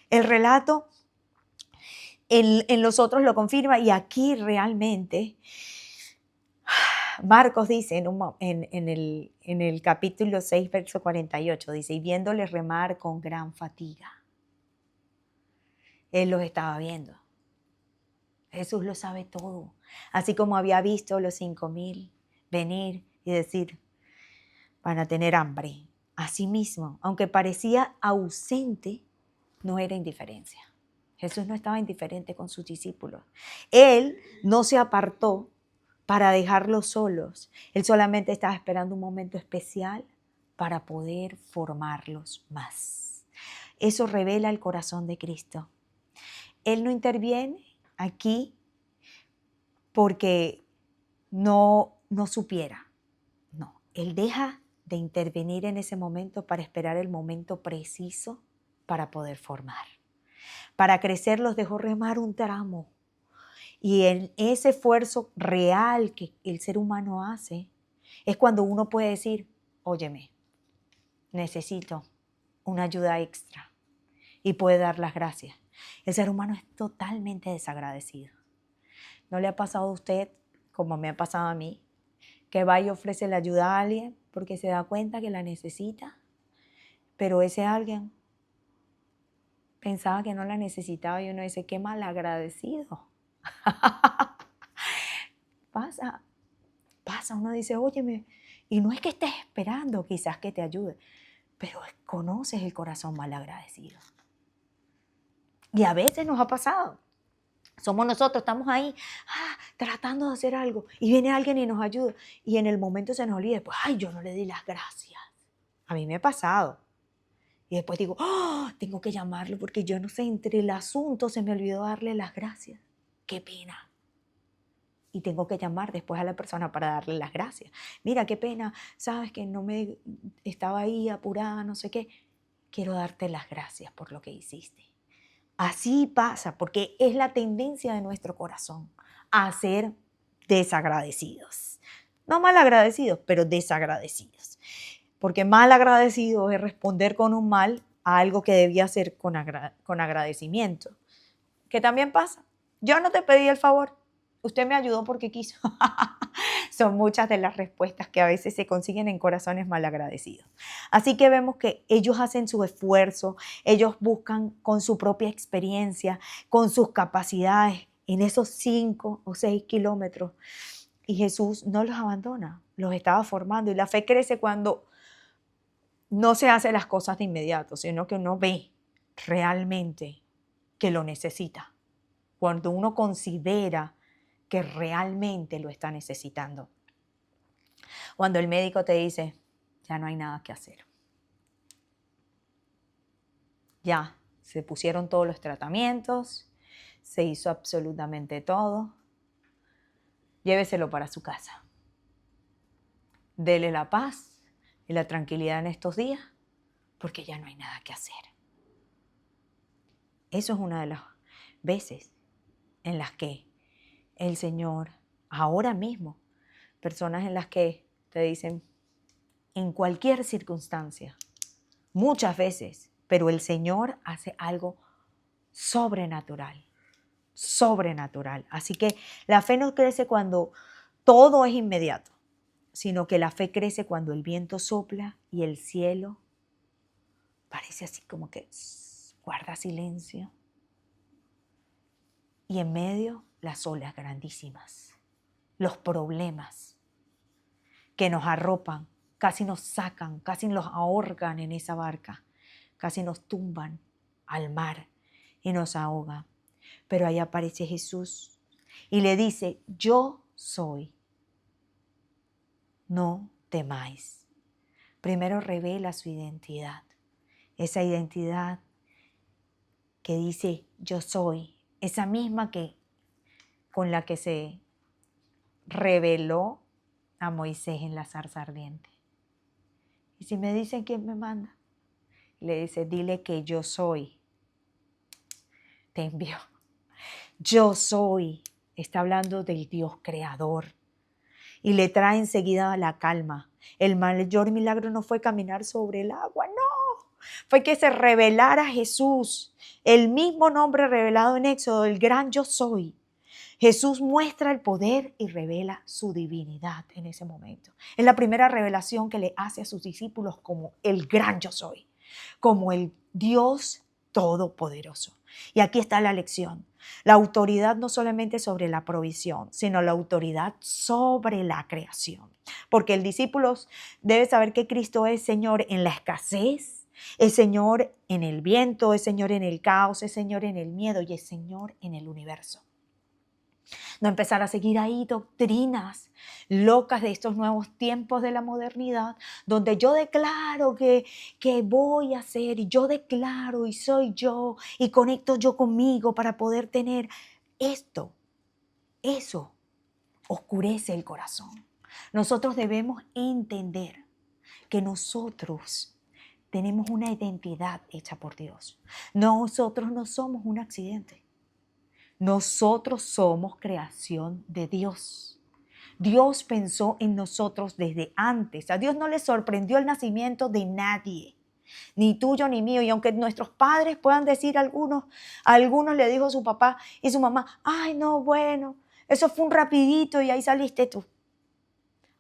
El relato en los otros lo confirma y aquí realmente Marcos dice en el capítulo 6, verso 48, dice, y viéndoles remar con gran fatiga. Él los estaba viendo. Jesús lo sabe todo. Así como había visto los 5,000 venir y decir, van a tener hambre. Asimismo, aunque parecía ausente, no era indiferencia. Jesús no estaba indiferente con sus discípulos. Él no se apartó para dejarlos solos. Él solamente estaba esperando un momento especial para poder formarlos más. Eso revela el corazón de Cristo. Él no interviene aquí porque no supiera. No, Él deja de intervenir en ese momento para esperar el momento preciso para poder formar. Para crecer los dejó remar un tramo. Y en ese esfuerzo real que el ser humano hace, es cuando uno puede decir, óyeme, necesito una ayuda extra. Y puede dar las gracias. El ser humano es totalmente desagradecido. ¿No le ha pasado a usted, como me ha pasado a mí, que va y ofrece la ayuda a alguien porque se da cuenta que la necesita, pero ese alguien pensaba que no la necesitaba y uno dice, qué mal agradecido? Pasa, uno dice, óyeme, y no es que estés esperando quizás que te ayude, pero conoces el corazón mal agradecido. Y a veces nos ha pasado. Somos nosotros, estamos ahí tratando de hacer algo y viene alguien y nos ayuda y en el momento se nos olvida, pues, yo no le di las gracias. A mí me ha pasado. Y después digo, tengo que llamarlo porque yo no sé, entre el asunto se me olvidó darle las gracias. Qué pena. Y tengo que llamar después a la persona para darle las gracias. Mira, qué pena, sabes que no me estaba ahí apurada, no sé qué. Quiero darte las gracias por lo que hiciste. Así pasa, porque es la tendencia de nuestro corazón a ser desagradecidos. No mal agradecidos, pero desagradecidos. Porque mal agradecido es responder con un mal a algo que debía hacer con agradecimiento. ¿Qué también pasa? Yo no te pedí el favor, usted me ayudó porque quiso. Son muchas de las respuestas que a veces se consiguen en corazones mal agradecidos. Así que vemos que ellos hacen su esfuerzo, ellos buscan con su propia experiencia, con sus capacidades en esos 5 o 6 kilómetros. Y Jesús no los abandona, los estaba formando. Y la fe crece cuando no se hace las cosas de inmediato, sino que uno ve realmente que lo necesita. Cuando uno considera que realmente lo está necesitando. Cuando el médico te dice, ya no hay nada que hacer. Ya se pusieron todos los tratamientos, se hizo absolutamente todo. Lléveselo para su casa. Dele la paz y la tranquilidad en estos días, porque ya no hay nada que hacer. Eso es una de las veces en las que el Señor, ahora mismo, personas en las que te dicen, en cualquier circunstancia, muchas veces, pero el Señor hace algo sobrenatural, sobrenatural. Así que la fe no crece cuando todo es inmediato, sino que la fe crece cuando el viento sopla y el cielo parece así como que guarda silencio. Y en medio las olas grandísimas, los problemas que nos arropan, casi nos sacan, casi nos ahorcan en esa barca, casi nos tumban al mar y nos ahogan. Pero ahí aparece Jesús y le dice, yo soy, no temáis. Primero revela su identidad, esa identidad que dice, yo soy, esa misma que con la que se reveló a Moisés en la zarza ardiente. Y si me dicen quién me manda, le dice, dile que yo soy, te envió. Yo soy, está hablando del Dios creador. Y le trae enseguida la calma. El mayor milagro no fue caminar sobre el agua, no. Fue que se revelara Jesús, el mismo nombre revelado en Éxodo, el gran yo soy. Jesús muestra el poder y revela su divinidad en ese momento. Es la primera revelación que le hace a sus discípulos como el gran yo soy, como el Dios todopoderoso. Y aquí está la lección. La autoridad no solamente sobre la provisión, sino la autoridad sobre la creación. Porque el discípulo debe saber que Cristo es Señor en la escasez, Es Señor en el viento, es Señor en el caos, es Señor en el miedo y es Señor en el universo. No empezar a seguir ahí doctrinas locas de estos nuevos tiempos de la modernidad, donde yo declaro que voy a hacer y yo declaro y soy yo y conecto yo conmigo para poder tener esto. Eso oscurece el corazón. Nosotros debemos entender que nosotros tenemos una identidad hecha por Dios. Nosotros no somos un accidente. Nosotros somos creación de Dios. Dios pensó en nosotros desde antes. A Dios no le sorprendió el nacimiento de nadie, ni tuyo ni mío. Y aunque nuestros padres puedan decir a algunos le dijo su papá y su mamá, ay no, bueno, eso fue un rapidito y ahí saliste tú.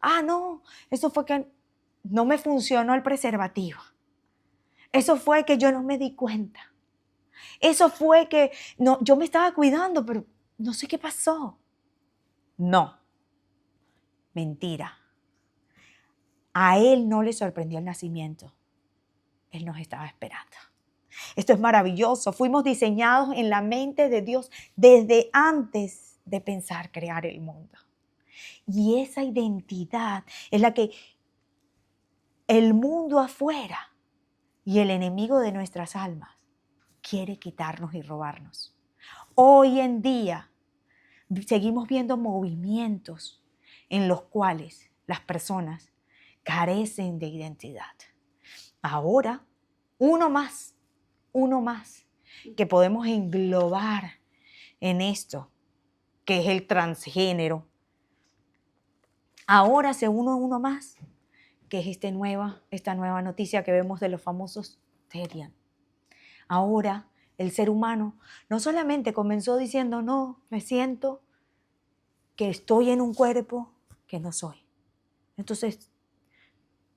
Ah, no, eso fue que no me funcionó el preservativo. Eso fue que yo no me di cuenta. Eso fue que no, yo me estaba cuidando, pero no sé qué pasó. No, mentira. A él no le sorprendió el nacimiento. Él nos estaba esperando. Esto es maravilloso. Fuimos diseñados en la mente de Dios desde antes de pensar crear el mundo. Y esa identidad es la que el mundo afuera y el enemigo de nuestras almas quiere quitarnos y robarnos. Hoy en día seguimos viendo movimientos en los cuales las personas carecen de identidad. Ahora, uno más que podemos englobar en esto, que es el transgénero. Ahora se une uno más, que es esta nueva noticia que vemos de los famosos Therian. Ahora el ser humano no solamente comenzó diciendo, no, me siento que estoy en un cuerpo que no soy. Entonces,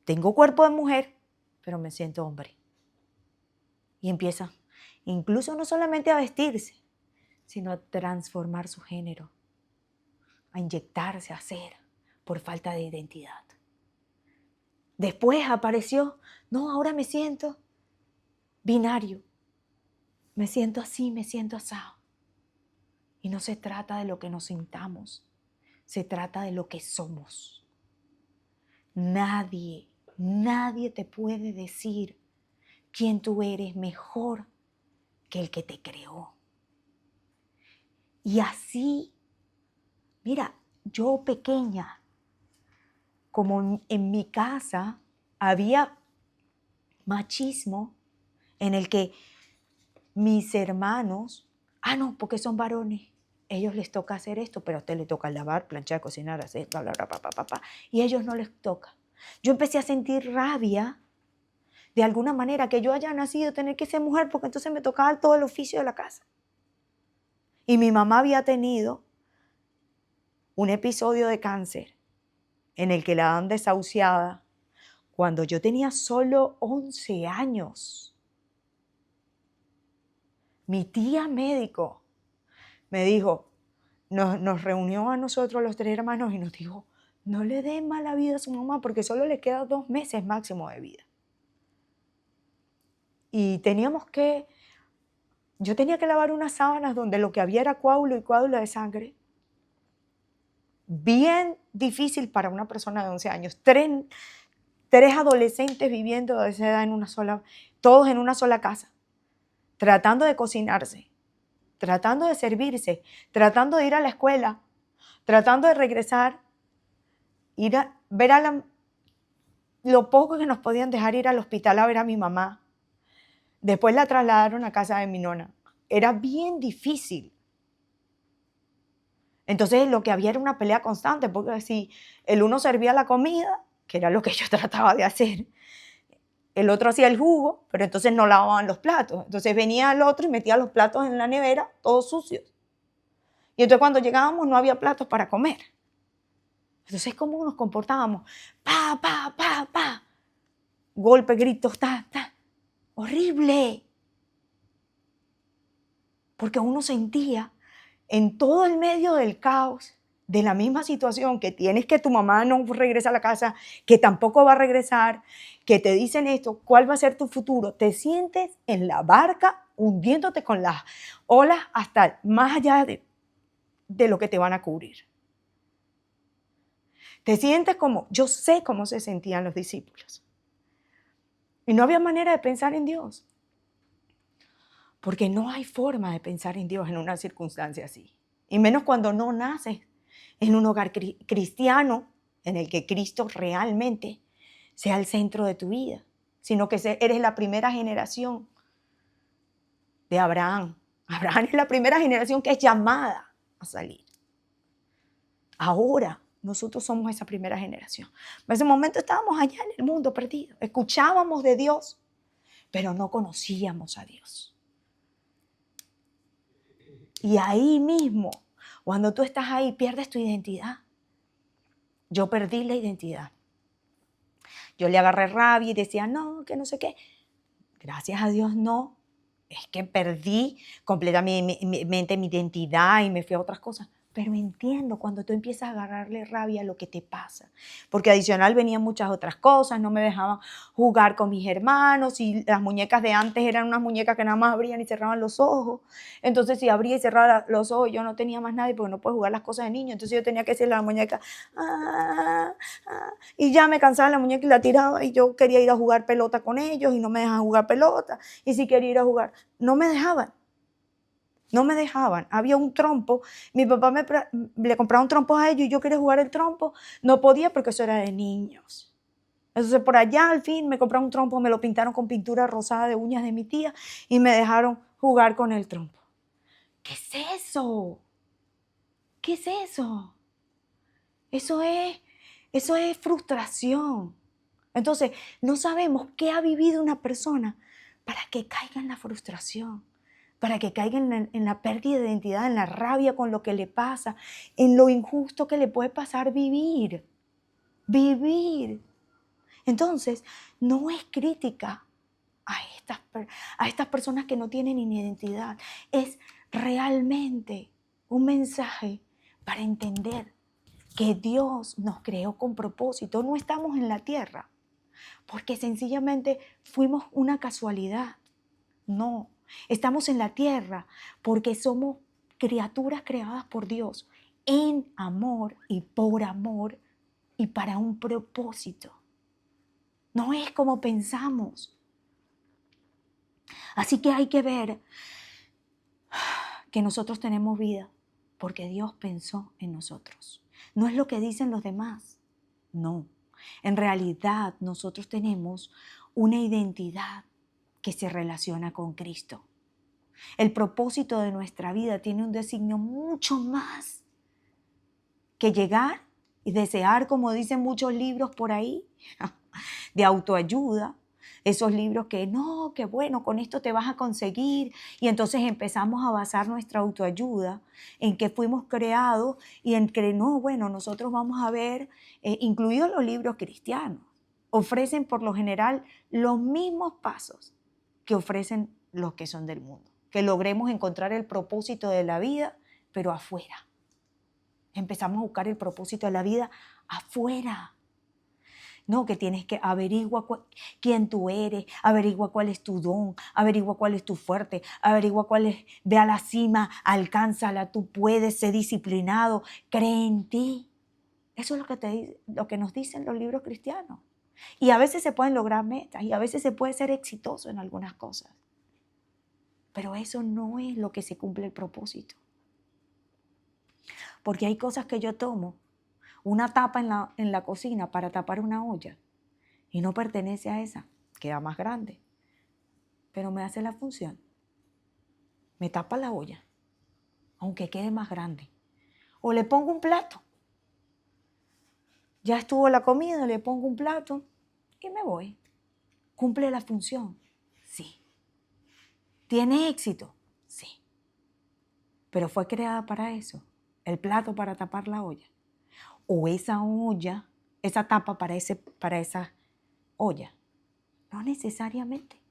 tengo cuerpo de mujer, pero me siento hombre. Y empieza incluso no solamente a vestirse, sino a transformar su género, a inyectarse, a hacer, por falta de identidad. Después apareció, no, ahora me siento binario. Me siento así, me siento asado. Y no se trata de lo que nos sintamos, se trata de lo que somos. Nadie te puede decir quién tú eres mejor que el que te creó. Y así, mira, yo pequeña, como en mi casa había machismo en el que mis hermanos, no, porque son varones, ellos les toca hacer esto, pero a usted le toca lavar, planchar, cocinar, hacer, bla, bla, bla, bla, bla, bla, y a ellos no les toca. Yo empecé a sentir rabia de alguna manera que yo haya nacido tener que ser mujer, porque entonces me tocaba todo el oficio de la casa. Y mi mamá había tenido un episodio de cáncer en el que la dan desahuciada cuando yo tenía solo 11 años. Mi tía médico me dijo, nos reunió a nosotros los 3 hermanos y nos dijo, no le dé mala vida a su mamá porque solo le queda 2 meses máximo de vida. Y yo tenía que lavar unas sábanas donde lo que había era coágulo y coágulo de sangre. Bien difícil para una persona de 11 años. Tres adolescentes viviendo de esa edad todos en una sola casa, tratando de cocinarse, tratando de servirse, tratando de ir a la escuela, tratando de regresar, ir a ver lo poco que nos podían dejar ir al hospital a ver a mi mamá. Después la trasladaron a casa de mi nona. Era bien difícil. Entonces lo que había era una pelea constante, porque si el uno servía la comida, que era lo que yo trataba de hacer, el otro hacía el jugo, pero entonces no lavaban los platos. Entonces venía el otro y metía los platos en la nevera, todos sucios. Y entonces cuando llegábamos no había platos para comer. Entonces, ¿cómo nos comportábamos? Pa, pa, pa, pa. Golpes, gritos, ta, ta. Horrible. Porque uno sentía en todo el medio del caos de la misma situación, que tienes que tu mamá no regresa a la casa, que tampoco va a regresar, que te dicen esto, ¿cuál va a ser tu futuro? Te sientes en la barca hundiéndote con las olas hasta más allá de lo que te van a cubrir. Te sientes como, yo sé cómo se sentían los discípulos. Y no había manera de pensar en Dios. Porque no hay forma de pensar en Dios en una circunstancia así. Y menos cuando no naces en un hogar cristiano en el que Cristo realmente sea el centro de tu vida, sino que eres la primera generación de Abraham. Abraham es la primera generación que es llamada a salir. Ahora nosotros somos esa primera generación. En ese momento estábamos allá en el mundo perdido. Escuchábamos de Dios, pero no conocíamos a Dios. Y ahí mismo, cuando tú estás ahí, pierdes tu identidad. Yo perdí la identidad. Yo le agarré rabia y decía, no, que no sé qué. Gracias a Dios no. Es que perdí completamente mi identidad y me fui a otras cosas. Pero entiendo cuando tú empiezas a agarrarle rabia a lo que te pasa. Porque adicional venían muchas otras cosas, no me dejaban jugar con mis hermanos y las muñecas de antes eran unas muñecas que nada más abrían y cerraban los ojos. Entonces si abría y cerraba los ojos yo no tenía más nadie porque no puedo jugar las cosas de niño. Entonces yo tenía que decirle a la muñeca, y ya me cansaba la muñeca y la tiraba y yo quería ir a jugar pelota con ellos y no me dejaban jugar pelota. Y si quería ir a jugar, no me dejaban. No me dejaban. Había un trompo. Mi papá le compraba un trompo a ellos y yo quería jugar el trompo. No podía porque eso era de niños. Entonces por allá al fin me compraron un trompo, me lo pintaron con pintura rosada de uñas de mi tía y me dejaron jugar con el trompo. ¿Qué es eso? ¿Qué es eso? Eso es frustración. Entonces no sabemos qué ha vivido una persona para que caiga en la frustración, para que caiga en la pérdida de identidad, en la rabia con lo que le pasa, en lo injusto que le puede pasar vivir. Entonces, no es crítica a estas personas que no tienen ni identidad. Es realmente un mensaje para entender que Dios nos creó con propósito. No estamos en la tierra porque sencillamente fuimos una casualidad. No, estamos en la tierra porque somos criaturas creadas por Dios en amor y para un propósito. No es como pensamos. Así que hay que ver que nosotros tenemos vida porque Dios pensó en nosotros. No es lo que dicen los demás. No. En realidad nosotros tenemos una identidad que se relaciona con Cristo. El propósito de nuestra vida tiene un designio mucho más que llegar y desear, como dicen muchos libros por ahí, de autoayuda. Esos libros que no, que bueno, con esto te vas a conseguir. Y entonces empezamos a basar nuestra autoayuda en que fuimos creados y en que no, bueno, nosotros vamos a ver, incluidos los libros cristianos, ofrecen por lo general los mismos pasos que ofrecen los que son del mundo. Que logremos encontrar el propósito de la vida, pero afuera. Empezamos a buscar el propósito de la vida afuera. No, que tienes que averiguar quién tú eres, averigua cuál es tu don, averigua cuál es tu fuerte, averigua cuál es, ve a la cima, alcánzala, tú puedes, ser disciplinado, cree en ti. Eso es lo que nos dicen los libros cristianos. Y a veces se pueden lograr metas y a veces se puede ser exitoso en algunas cosas. Pero eso no es lo que se cumple el propósito. Porque hay cosas que yo tomo, una tapa en la cocina para tapar una olla y no pertenece a esa, queda más grande, pero me hace la función. Me tapa la olla, aunque quede más grande. O le pongo un plato. Ya estuvo la comida, le pongo un plato y me voy. ¿Cumple la función? Sí. ¿Tiene éxito? Sí. Pero fue creada para eso, el plato para tapar la olla. O esa olla, esa tapa para esa olla. No necesariamente.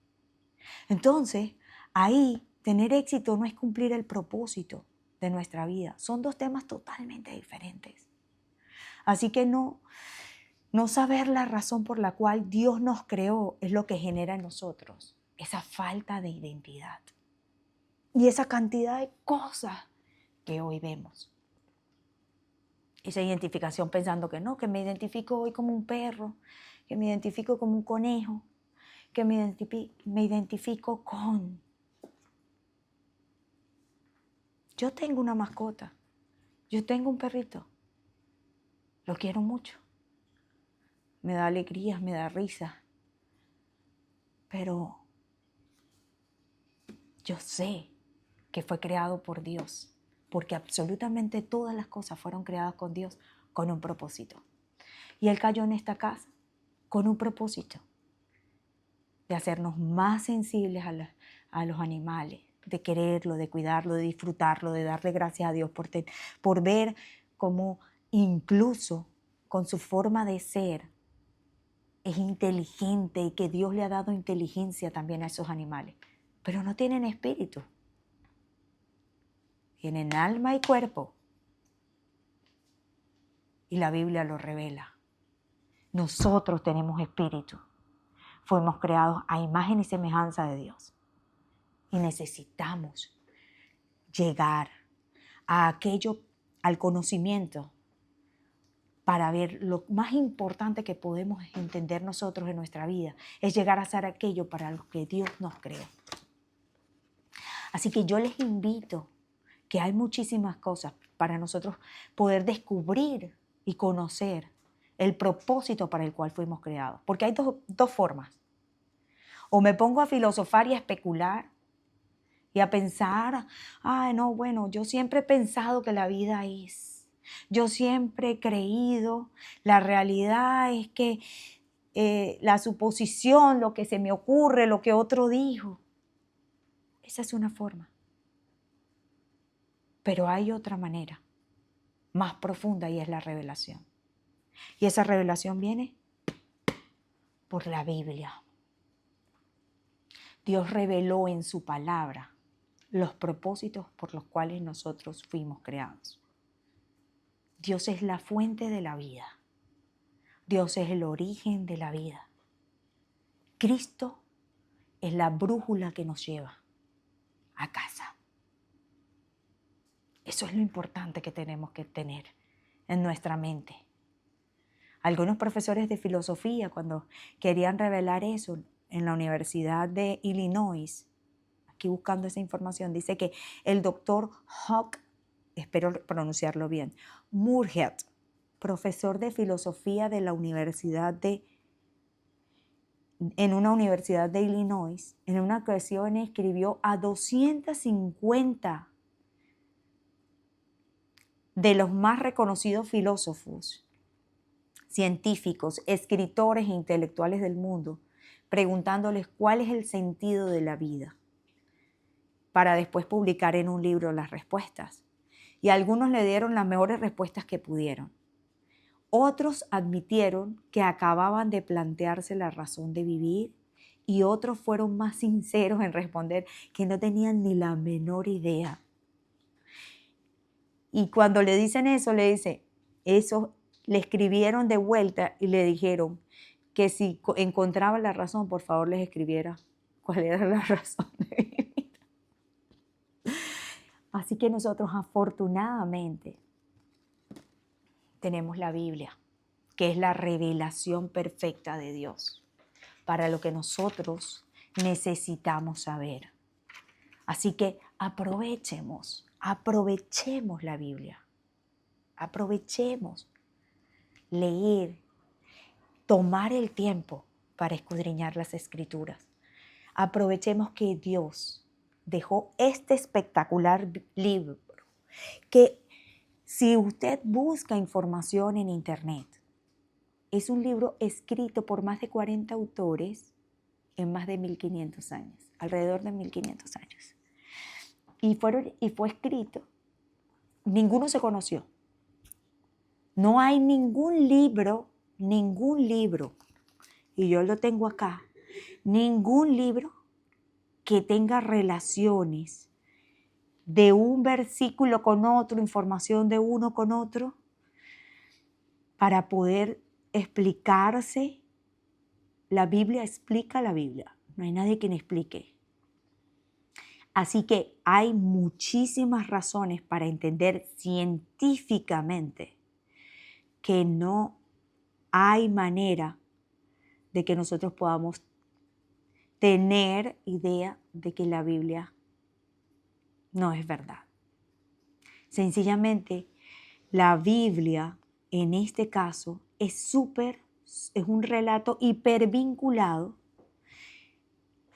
Entonces, ahí tener éxito no es cumplir el propósito. de nuestra vida. Son dos temas totalmente diferentes. Así que no saber la razón por la cual Dios nos creó es lo que genera en nosotros esa falta de identidad y esa cantidad de cosas que hoy vemos. Esa identificación pensando que no, que me identifico hoy como un perro, que me identifico como un conejo, que me identifico con... Yo tengo una mascota, yo tengo un perrito, lo quiero mucho, me da alegrías, me da risa, pero yo sé que fue creado por Dios, porque absolutamente todas las cosas fueron creadas con Dios con un propósito. Y Él cayó en esta casa con un propósito de hacernos más sensibles a los animales, de quererlo, de cuidarlo, de disfrutarlo, de darle gracias a Dios por ver cómo incluso con su forma de ser es inteligente y que Dios le ha dado inteligencia también a esos animales, pero no tienen espíritu. Tienen alma y cuerpo. Y la Biblia lo revela. Nosotros tenemos espíritu. Fuimos creados a imagen y semejanza de Dios. Y necesitamos llegar a aquello, al conocimiento, para ver lo más importante que podemos entender nosotros en nuestra vida. Es llegar a ser aquello para lo que Dios nos creó. Así que yo les invito que hay muchísimas cosas para nosotros poder descubrir y conocer el propósito para el cual fuimos creados. Porque hay dos formas. O me pongo a filosofar y a especular y a pensar, no, bueno, yo siempre he pensado que la vida es. Yo siempre he creído, la realidad es que la suposición, lo que se me ocurre, lo que otro dijo. Esa es una forma. Pero hay otra manera, más profunda, y es la revelación. Y esa revelación viene por la Biblia. Dios reveló en su palabra los propósitos por los cuales nosotros fuimos creados. Dios es la fuente de la vida. Dios es el origen de la vida. Cristo es la brújula que nos lleva a casa. Eso es lo importante que tenemos que tener en nuestra mente. Algunos profesores de filosofía, cuando querían revelar eso en la Universidad de Illinois, aquí buscando esa información, dice que el doctor Hawk, espero pronunciarlo bien, Murhead, profesor de filosofía de la en una universidad de Illinois, en una ocasión escribió a 250 de los más reconocidos filósofos, científicos, escritores e intelectuales del mundo, preguntándoles cuál es el sentido de la vida, para después publicar en un libro las respuestas. Y algunos le dieron las mejores respuestas que pudieron. Otros admitieron que acababan de plantearse la razón de vivir y otros fueron más sinceros en responder que no tenían ni la menor idea. Y cuando le dicen eso, le escribieron de vuelta y le dijeron que si encontraba la razón, por favor les escribiera cuál era la razón de vivir. Así que nosotros afortunadamente tenemos la Biblia, que es la revelación perfecta de Dios para lo que nosotros necesitamos saber. Así que aprovechemos la Biblia. Aprovechemos leer, tomar el tiempo para escudriñar las Escrituras. Aprovechemos que Dios dejó este espectacular libro, que si usted busca información en internet, es un libro escrito por más de 40 autores en más de 1500 años, alrededor de 1500 años. Y fue escrito, ninguno se conoció. No hay ningún libro, y yo lo tengo acá, ningún libro que tenga relaciones de un versículo con otro, información de uno con otro, para poder explicarse. La Biblia explica la Biblia, no hay nadie quien explique. Así que hay muchísimas razones para entender científicamente que no hay manera de que nosotros podamos tener idea de que la Biblia no es verdad. Sencillamente, la Biblia, en este caso, es un relato hipervinculado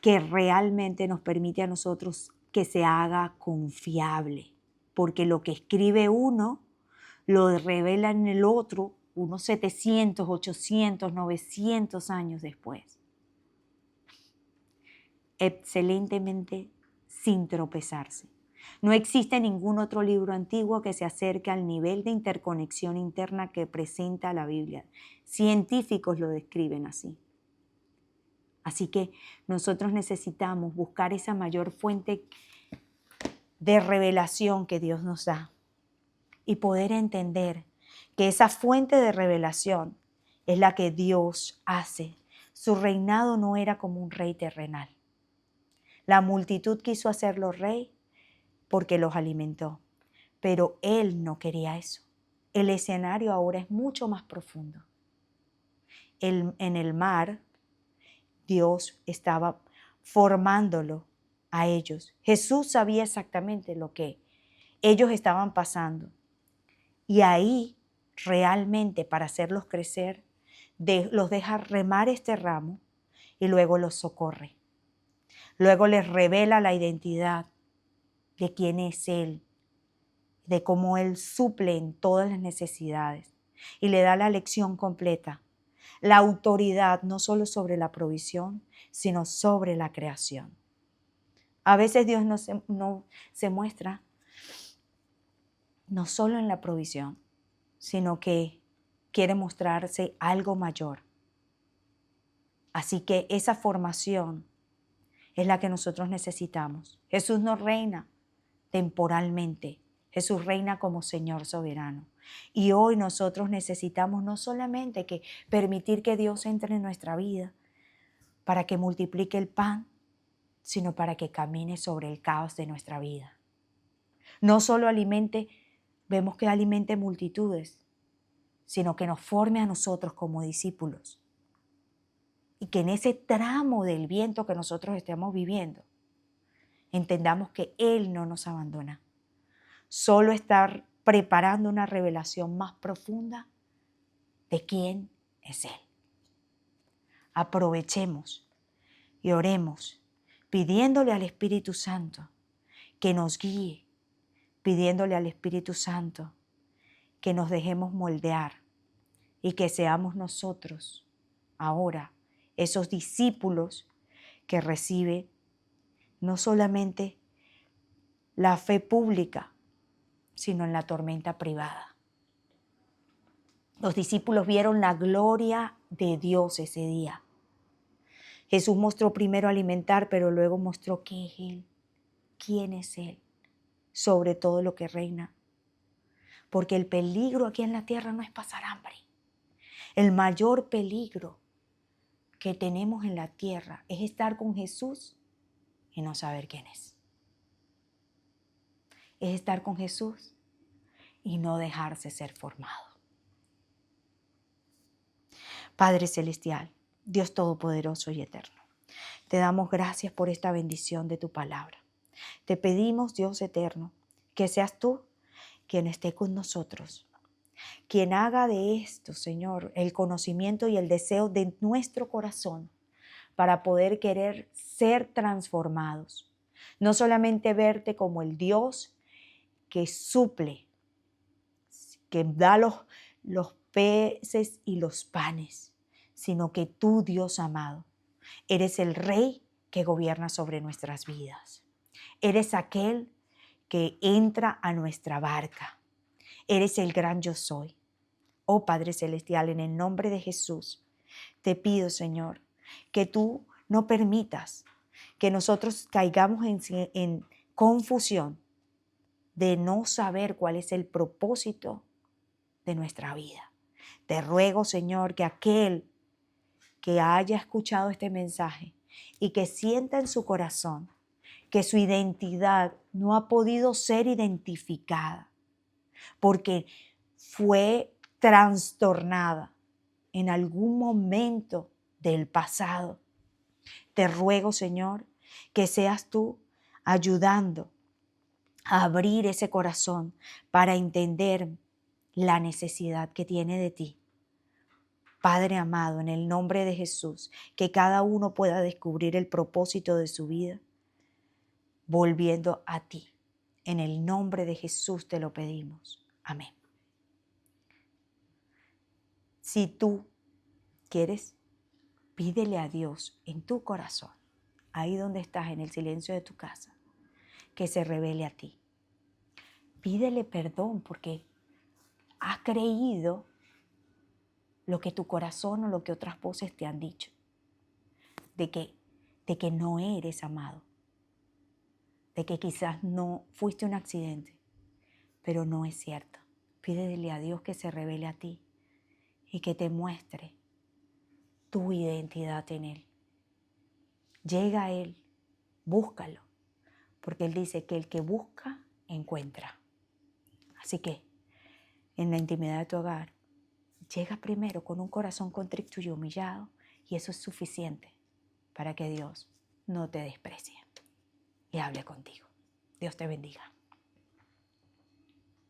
que realmente nos permite a nosotros que se haga confiable, porque lo que escribe uno lo revela en el otro unos 700, 800, 900 años después. Excelentemente sin tropezarse. No existe ningún otro libro antiguo que se acerque al nivel de interconexión interna que presenta la Biblia. Científicos lo describen así. Así que nosotros necesitamos buscar esa mayor fuente de revelación que Dios nos da y poder entender que esa fuente de revelación es la que Dios hace. Su reinado no era como un rey terrenal. La multitud quiso hacerlo rey porque los alimentó, pero Él no quería eso. El escenario ahora es mucho más profundo. En el mar, Dios estaba formándolo a ellos. Jesús sabía exactamente lo que ellos estaban pasando. Y ahí, realmente, para hacerlos crecer, los deja remar este ramo y luego los socorre. Luego les revela la identidad de quién es Él, de cómo Él suple en todas las necesidades y le da la lección completa. La autoridad no solo sobre la provisión, sino sobre la creación. A veces Dios no se muestra no solo en la provisión, sino que quiere mostrarse algo mayor. Así que esa formación es la que nosotros necesitamos. Jesús no reina temporalmente, Jesús reina como Señor soberano. Y hoy nosotros necesitamos no solamente que permitir que Dios entre en nuestra vida para que multiplique el pan, sino para que camine sobre el caos de nuestra vida. No solo vemos que alimente multitudes, sino que nos forme a nosotros como discípulos. Y que en ese tramo del viento que nosotros estamos viviendo, entendamos que Él no nos abandona. Solo está preparando una revelación más profunda de quién es Él. Aprovechemos y oremos pidiéndole al Espíritu Santo que nos guíe, pidiéndole al Espíritu Santo que nos dejemos moldear y que seamos nosotros ahora esos discípulos que reciben no solamente la fe pública, sino en la tormenta privada. Los discípulos vieron la gloria de Dios ese día. Jesús mostró primero alimentar, pero luego mostró qué es Él, quién es Él, sobre todo lo que reina. Porque el peligro aquí en la tierra no es pasar hambre. El mayor peligro que tenemos en la tierra es estar con Jesús y no saber quién es. Es estar con Jesús y no dejarse ser formado. Padre Celestial, Dios Todopoderoso y Eterno, te damos gracias por esta bendición de tu palabra. Te pedimos, Dios Eterno, que seas tú quien esté con nosotros, quien haga de esto, Señor, el conocimiento y el deseo de nuestro corazón para poder querer ser transformados. No solamente verte como el Dios que suple, que da los peces y los panes, sino que tú, Dios amado, eres el Rey que gobierna sobre nuestras vidas. Eres aquel que entra a nuestra barca. Eres el gran yo soy. Oh Padre Celestial, en el nombre de Jesús, te pido, Señor, que tú no permitas que nosotros caigamos en confusión de no saber cuál es el propósito de nuestra vida. Te ruego, Señor, que aquel que haya escuchado este mensaje y que sienta en su corazón que su identidad no ha podido ser identificada porque fue trastornada en algún momento del pasado. Te ruego, Señor, que seas tú ayudando a abrir ese corazón para entender la necesidad que tiene de ti. Padre amado, en el nombre de Jesús, que cada uno pueda descubrir el propósito de su vida, volviendo a ti. En el nombre de Jesús te lo pedimos. Amén. Si tú quieres, pídele a Dios en tu corazón, ahí donde estás, en el silencio de tu casa, que se revele a ti. Pídele perdón porque has creído lo que tu corazón o lo que otras voces te han dicho, de que no eres amado, de que quizás no fuiste un accidente, pero no es cierto. Pídele a Dios que se revele a ti y que te muestre tu identidad en Él. Llega a Él, búscalo, porque Él dice que el que busca, encuentra. Así que, en la intimidad de tu hogar, llega primero con un corazón contrito y humillado, y eso es suficiente para que Dios no te desprecie y hable contigo. Dios te bendiga.